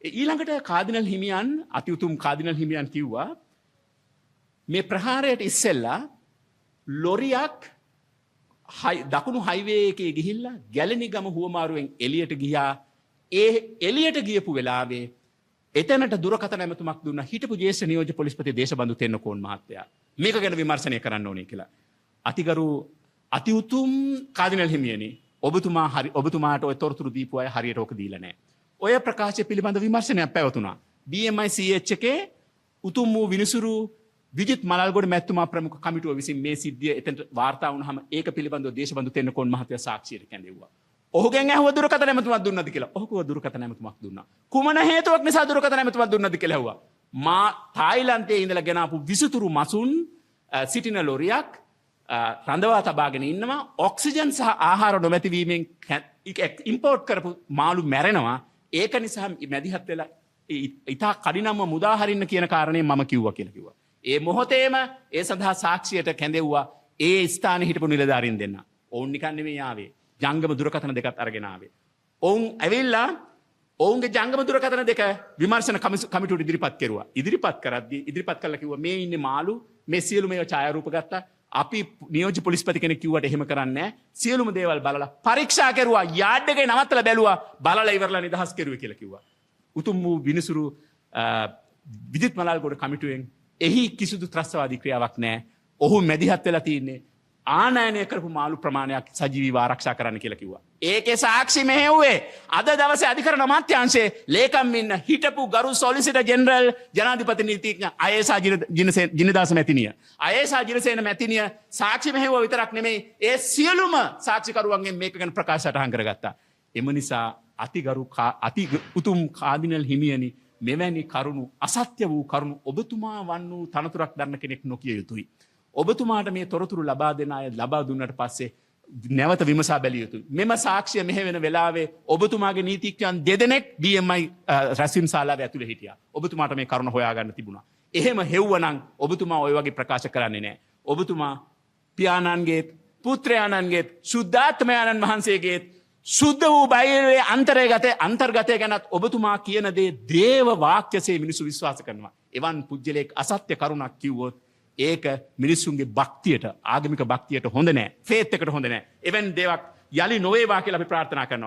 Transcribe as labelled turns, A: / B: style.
A: ඊළඟට කාදිනල් හිමියන් අති උතුම් කාදිනල් හිමියන් කිව්වා මේ ප්‍රහාරයට ඉස්සෙල්ලා ලොරියක් දකුණු හයිවේ එකේ ගිහිල්ලා ගැලණිගම හුවමාරුවෙන් එළියට ගියා. ඒ එළියට ගියපු වෙලාවේ එතනට දුරකථන ඇමතුමක් දුන්නා හිටපු ජ්‍යෙෂ්ඨ නියෝජ්‍ය පොලිස්පති දේශබන්දු තෙන්නකෝන් මහත්තයා. මේක ගැන විමර්ශනය කරන්න ඕනේ කියලා. අතිගරු අති උතුම් කාදිනල් හිමියනි ඔබතුමාට ඔය තොරතුරු දීපු අය හරියට ඕක දීලා නැහැ. ඔය ප්‍රකාශය පිළිබඳ විමර්ශනයක් පැවතුණා. BMI CH එකේ උතුම් වූ විනිසුරු විජිත් මලල්ගොඩ මැතිතුමා ප්‍රමුඛ කමිටුව විසින් මේ සිද්ධිය එතනට වාර්තා වුණාම ඒක පිළිබඳව දේශබන්දු තෙන්නකෝන් මහත්තයා සාක්ෂියට කැඳෙව්වා. ඔහුගෙන් ඇහුව දුරකථන ඇමතුමක් දුන්නද කියලා. ඔහු කිව්වා දුරකථන ඇමතුමක් දුන්නා. කුමන හේතුවක් නිසා දුරකථන ඇමතුමක් දුන්නද කියලා ඇහුවා. මා තායිලන්තයේ ඉඳලා ගෙනාපු විසුතුරු මසුන් සිටින ලොරියක් රඳවා තබාගෙන ඉන්නවා. ඔක්සිජන් සහ ආහාර නොමැති වීමෙන් ඉම්පෝර්ට් කරපු මාළු මැරෙනවා. ඒක නිසා මැදිහත් වෙලා ඉතා කඩිනම්ම මුදා හරින්න කියන කාරණේ මම කිව්වා කියලා කිව්වා. ඒ මොහොතේම ඒ සඳහා සාක්ෂියට කැඳෙව්වා ඒ ස්ථානයේ හිටපු නිලධාරීන් දෙන්න. ඔවුන් නිකන් නෙමෙයි ආවේ. ජංගම දුරකථන දෙකත් අරගෙන ආවේ. ඔවුන් ඇවිල්ලා ඔවුන්ගේ ජංගම දුරකථන දෙක විමර්ශන කමිටුවට ඉදිරිපත් කෙරුවා. ඉදිරිපත් කරද්දී ඉදිරිපත් කළා කිව්වා මේ ඉන්නේ මාළු මේ සියලුම ඒවා ඡායාරූප ගත්තා. අපි නියෝජ්‍ය පොලිස්පති කෙනෙක් කිව්වට එහෙම කරන්නේ නැහැ. සියලුම දේවල් බලලා පරීක්ෂා කරුවා. යාඩ් එකේ නවත්තලා බැලුවා. බලලා ඉවරලා නිදහස් කෙරුවේ කියලා කිව්වා. උතුම් වූ විනිසුරු විජිත් මලාල්ගොඩ කමිටුවෙන් එහි කිසිදු ත්‍රස්තවාදී ක්‍රියාවක් නැහැ. ඔහු මැදිහත් වෙලා තින්නේ ආනයනය කරපු මාළු ප්‍රමාණයක් සජීවීව ආරක්ෂා කරන්න කියලා කිව්වා. ඒකේ සාක්ෂි මෙහෙව්වේ අද දවසේ අධිකරණ අමාත්‍යාංශයේ ලේකම් ඉන්න හිටපු ගරු සොලිසිටර් ජෙනරල් ජනාධිපති නීතිඥ අයේසා ජිනදාස මැතිණිය. අයේසා ජිනසේන මැතිණිය සාක්ෂි මෙහෙව්වා විතරක් නෙමෙයි ඒ සියලුම සාක්ෂිකරුවන්ගෙන් මේක ගැන ප්‍රකාශ සටහන් කරගත්තා. එම නිසා අති උතුම් කාදිනල් හිමියනි මෙවැනි කරුණු අසත්‍ය වූ කරුණු ඔබතුමා වන් වූ තනතුරක් දරන කෙනෙක් නොකිය යුතුයි. ඔබතුමාට මේ තොරතුරු ලබා දෙන අය ලබා දුන්නට පස්සේ නැවත විමසා බැලිය යුතුයි. මෙම සාක්ෂිය මෙහෙවෙන වෙලාවේ ඔබතුමාගේ නීතිඥයන් දෙදෙනෙක් BMI රැස්වීම් ශාලාවේ ඇතුලේ හිටියා. ඔබතුමාට මේ කරුණ හොයාගන්න තිබුණා. එහෙම හෙව්වනම් ඔබතුමා ওই වගේ ප්‍රකාශ කරන්නේ නැහැ. ඔබතුමා පියාණන්ගේත් පුත්‍රයාණන්ගේත් සුද්ධාත්මයාණන් වහන්සේගේත් සුද්ධ වූ බයිබලයේ අන්තර්ගතය ගැනත් ඔබතුමා කියන දේ දේව වාක්‍යසේ මිනිස්සු විශ්වාස කරනවා. එවන් පුජ්‍යලයක් අසත්‍ය කරුණක් කිව්වොත් ඒක මිනිස්සුන්ගේ භක්තියට ආගමික භක්තියට හොඳ නෑ. ෆේත් එකට හොඳ නෑ. එවන් දේවක් යලි නොවේවා කියලා අපි ප්‍රාර්ථනා කරනවා.